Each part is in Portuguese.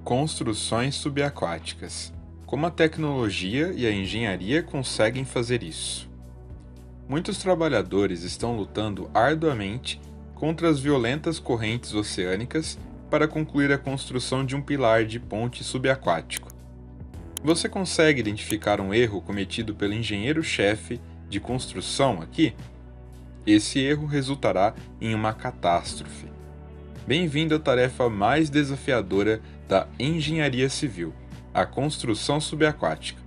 Construções subaquáticas. Como a tecnologia e a engenharia conseguem fazer isso? Muitos trabalhadores estão lutando arduamente contra as violentas correntes oceânicas para concluir a construção de um pilar de ponte subaquático. Você consegue identificar um erro cometido pelo engenheiro-chefe de construção aqui? Esse erro resultará em uma catástrofe. Bem-vindo à tarefa mais desafiadora da engenharia civil, a construção subaquática.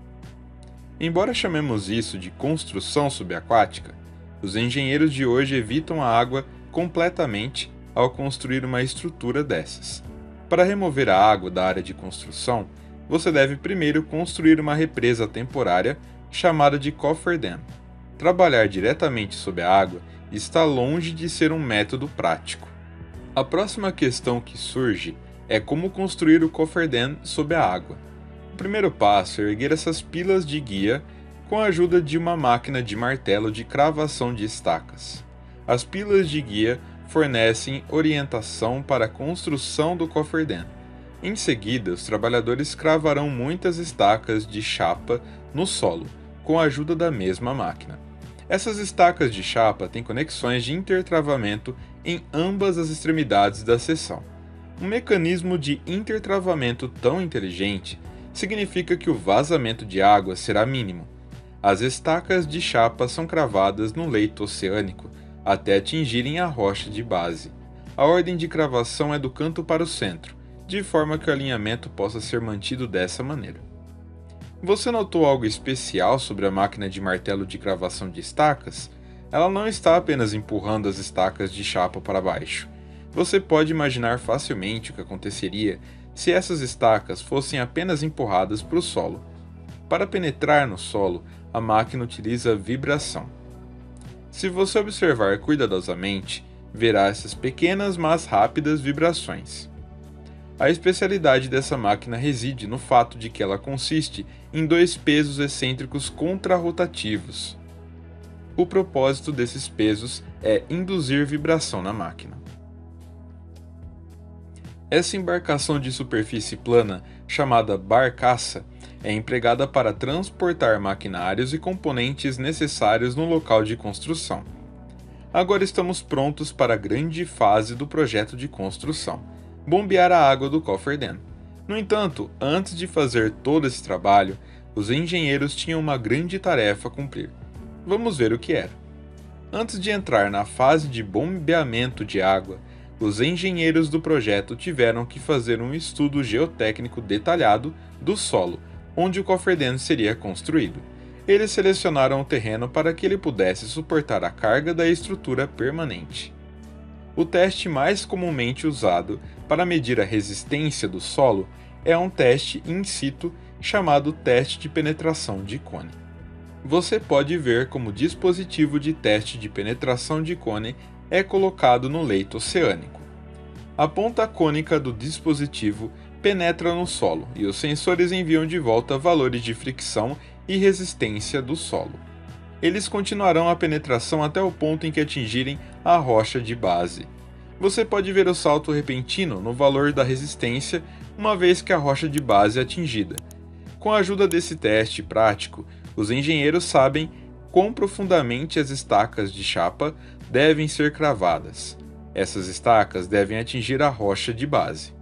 Embora chamemos isso de construção subaquática, os engenheiros de hoje evitam a água completamente ao construir uma estrutura dessas. Para remover a água da área de construção, você deve primeiro construir uma represa temporária chamada de cofferdam. Trabalhar diretamente sob a água está longe de ser um método prático. A próxima questão que surge é como construir o cofferdam sob a água. O primeiro passo é erguer essas pilas de guia com a ajuda de uma máquina de martelo de cravação de estacas. As pilas de guia fornecem orientação para a construção do cofferdam. Em seguida, os trabalhadores cravarão muitas estacas de chapa no solo, com a ajuda da mesma máquina. Essas estacas de chapa têm conexões de intertravamento em ambas as extremidades da seção. Um mecanismo de intertravamento tão inteligente significa que o vazamento de água será mínimo. As estacas de chapa são cravadas no leito oceânico até atingirem a rocha de base. A ordem de cravação é do canto para o centro, de forma que o alinhamento possa ser mantido dessa maneira. Você notou algo especial sobre a máquina de martelo de cravação de estacas? Ela não está apenas empurrando as estacas de chapa para baixo. Você pode imaginar facilmente o que aconteceria se essas estacas fossem apenas empurradas para o solo. Para penetrar no solo, a máquina utiliza vibração. Se você observar cuidadosamente, verá essas pequenas mas rápidas vibrações. A especialidade dessa máquina reside no fato de que ela consiste em dois pesos excêntricos contrarrotativos. O propósito desses pesos é induzir vibração na máquina. Essa embarcação de superfície plana, chamada barcaça, é empregada para transportar maquinários e componentes necessários no local de construção. Agora estamos prontos para a grande fase do projeto de construção: bombear a água do cofferdam. No entanto, antes de fazer todo esse trabalho, os engenheiros tinham uma grande tarefa a cumprir. Vamos ver o que era. Antes de entrar na fase de bombeamento de água, os engenheiros do projeto tiveram que fazer um estudo geotécnico detalhado do solo, onde o cofferdam seria construído. Eles selecionaram o terreno para que ele pudesse suportar a carga da estrutura permanente. O teste mais comumente usado para medir a resistência do solo é um teste in situ chamado teste de penetração de cone. Você pode ver como o dispositivo de teste de penetração de cone é colocado no leito oceânico. A ponta cônica do dispositivo penetra no solo e os sensores enviam de volta valores de fricção e resistência do solo. Eles continuarão a penetração até o ponto em que atingirem a rocha de base. Você pode ver o salto repentino no valor da resistência uma vez que a rocha de base é atingida. Com a ajuda desse teste prático, os engenheiros sabem quão profundamente as estacas de chapa devem ser cravadas. Essas estacas devem atingir a rocha de base.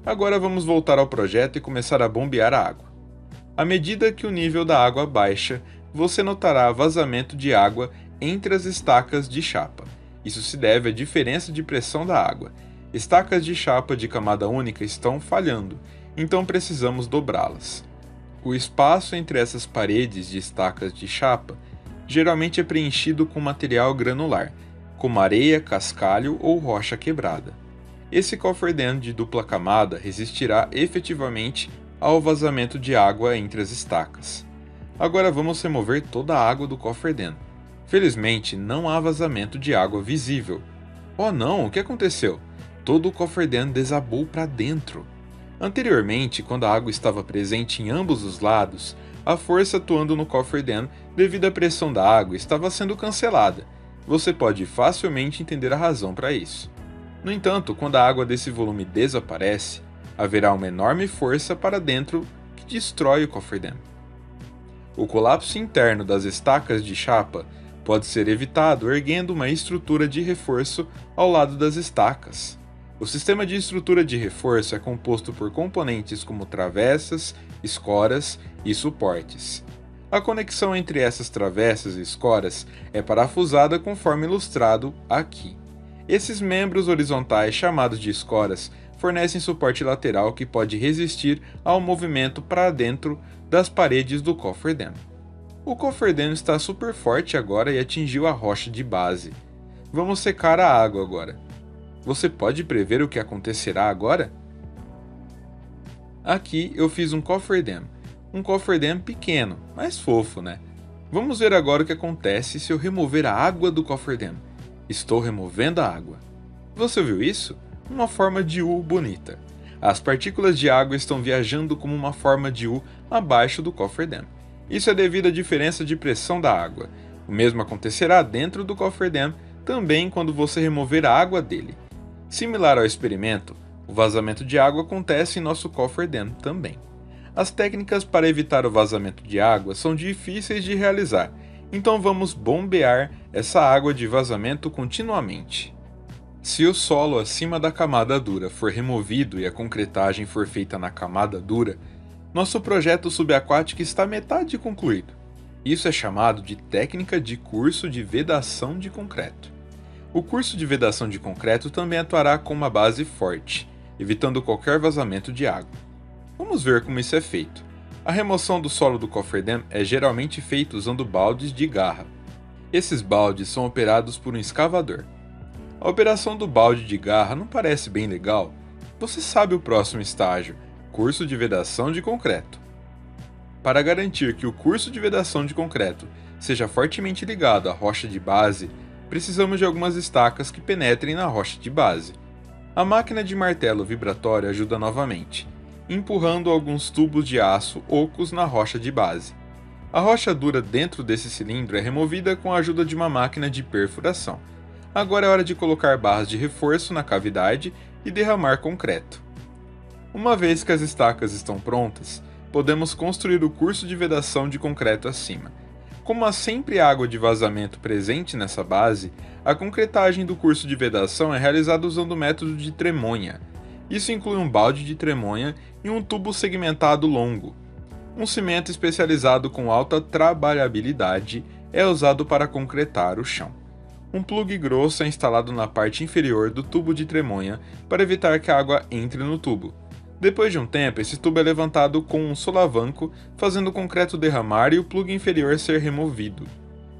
Agora vamos voltar ao projeto e começar a bombear a água. À medida que o nível da água baixa, você notará vazamento de água entre as estacas de chapa. Isso se deve à diferença de pressão da água. Estacas de chapa de camada única estão falhando, então precisamos dobrá-las. O espaço entre essas paredes de estacas de chapa geralmente é preenchido com material granular, como areia, cascalho ou rocha quebrada. Esse cofferdam de dupla camada resistirá efetivamente ao vazamento de água entre as estacas. Agora vamos remover toda a água do cofferdam. Felizmente, não há vazamento de água visível. Oh não, o que aconteceu? Todo o cofferdam desabou para dentro. Anteriormente, quando a água estava presente em ambos os lados, a força atuando no cofferdam devido à pressão da água estava sendo cancelada. Você pode facilmente entender a razão para isso. No entanto, quando a água desse volume desaparece, haverá uma enorme força para dentro que destrói o coferdam. O colapso interno das estacas de chapa pode ser evitado erguendo uma estrutura de reforço ao lado das estacas. O sistema de estrutura de reforço é composto por componentes como travessas, escoras e suportes. A conexão entre essas travessas e escoras é parafusada conforme ilustrado aqui. Esses membros horizontais, chamados de escoras, fornecem suporte lateral que pode resistir ao movimento para dentro das paredes do coferdam. O coferdam está super forte agora e atingiu a rocha de base. Vamos secar a água agora. Você pode prever o que acontecerá agora? Aqui eu fiz um coferdam pequeno, mas fofo, né? Vamos ver agora o que acontece se eu remover a água do coferdam. Estou removendo a água. Você viu isso? Uma forma de U bonita. As partículas de água estão viajando como uma forma de U abaixo do coferdam. Isso é devido à diferença de pressão da água. O mesmo acontecerá dentro do coferdam também quando você remover a água dele. Similar ao experimento, o vazamento de água acontece em nosso coferdam também. As técnicas para evitar o vazamento de água são difíceis de realizar, então vamos bombear essa água de vazamento continuamente. Se o solo acima da camada dura for removido e a concretagem for feita na camada dura, nosso projeto subaquático está metade concluído. Isso é chamado de técnica de curso de vedação de concreto. O curso de vedação de concreto também atuará com uma base forte, evitando qualquer vazamento de água. Vamos ver como isso é feito. A remoção do solo do coferdam é geralmente feita usando baldes de garra. Esses baldes são operados por um escavador. A operação do balde de garra não parece bem legal? Você sabe o próximo estágio, curso de vedação de concreto. Para garantir que o curso de vedação de concreto seja fortemente ligado à rocha de base, precisamos de algumas estacas que penetrem na rocha de base. A máquina de martelo vibratório ajuda novamente, empurrando alguns tubos de aço ocos na rocha de base. A rocha dura dentro desse cilindro é removida com a ajuda de uma máquina de perfuração. Agora é hora de colocar barras de reforço na cavidade e derramar concreto. Uma vez que as estacas estão prontas, podemos construir o curso de vedação de concreto acima. Como há sempre água de vazamento presente nessa base, a concretagem do curso de vedação é realizada usando o método de tremonha. Isso inclui um balde de tremonha e um tubo segmentado longo. Um cimento especializado com alta trabalhabilidade é usado para concretar o chão. Um plug grosso é instalado na parte inferior do tubo de tremonha para evitar que a água entre no tubo. Depois de um tempo, esse tubo é levantado com um solavanco, fazendo o concreto derramar e o plug inferior ser removido.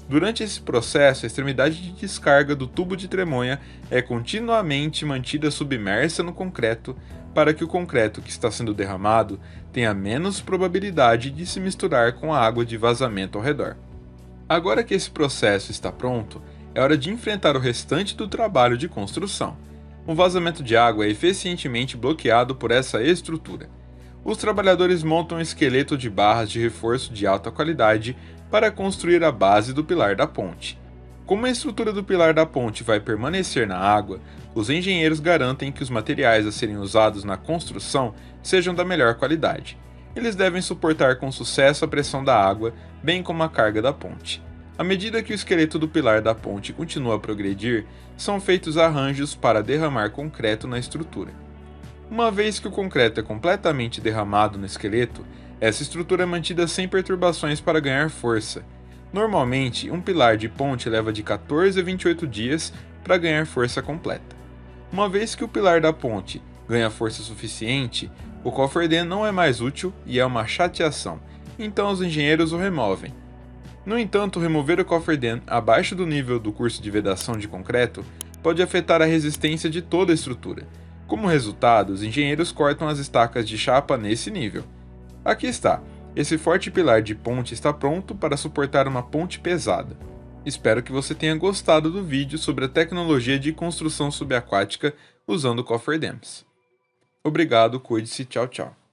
Durante esse processo, a extremidade de descarga do tubo de tremonha é continuamente mantida submersa no concreto para que o concreto que está sendo derramado tenha menos probabilidade de se misturar com a água de vazamento ao redor. Agora que esse processo está pronto, é hora de enfrentar o restante do trabalho de construção. O vazamento de água é eficientemente bloqueado por essa estrutura. Os trabalhadores montam um esqueleto de barras de reforço de alta qualidade para construir a base do pilar da ponte. Como a estrutura do pilar da ponte vai permanecer na água, os engenheiros garantem que os materiais a serem usados na construção sejam da melhor qualidade. Eles devem suportar com sucesso a pressão da água, bem como a carga da ponte. À medida que o esqueleto do pilar da ponte continua a progredir, são feitos arranjos para derramar concreto na estrutura. Uma vez que o concreto é completamente derramado no esqueleto, essa estrutura é mantida sem perturbações para ganhar força. Normalmente, um pilar de ponte leva de 14 a 28 dias para ganhar força completa. Uma vez que o pilar da ponte ganha força suficiente, o coferdam não é mais útil e é uma chateação, então os engenheiros o removem. No entanto, remover o coferdam abaixo do nível do curso de vedação de concreto pode afetar a resistência de toda a estrutura. Como resultado, os engenheiros cortam as estacas de chapa nesse nível. Aqui está. Esse forte pilar de ponte está pronto para suportar uma ponte pesada. Espero que você tenha gostado do vídeo sobre a tecnologia de construção subaquática usando coferdams. Obrigado, cuide-se, tchau, tchau.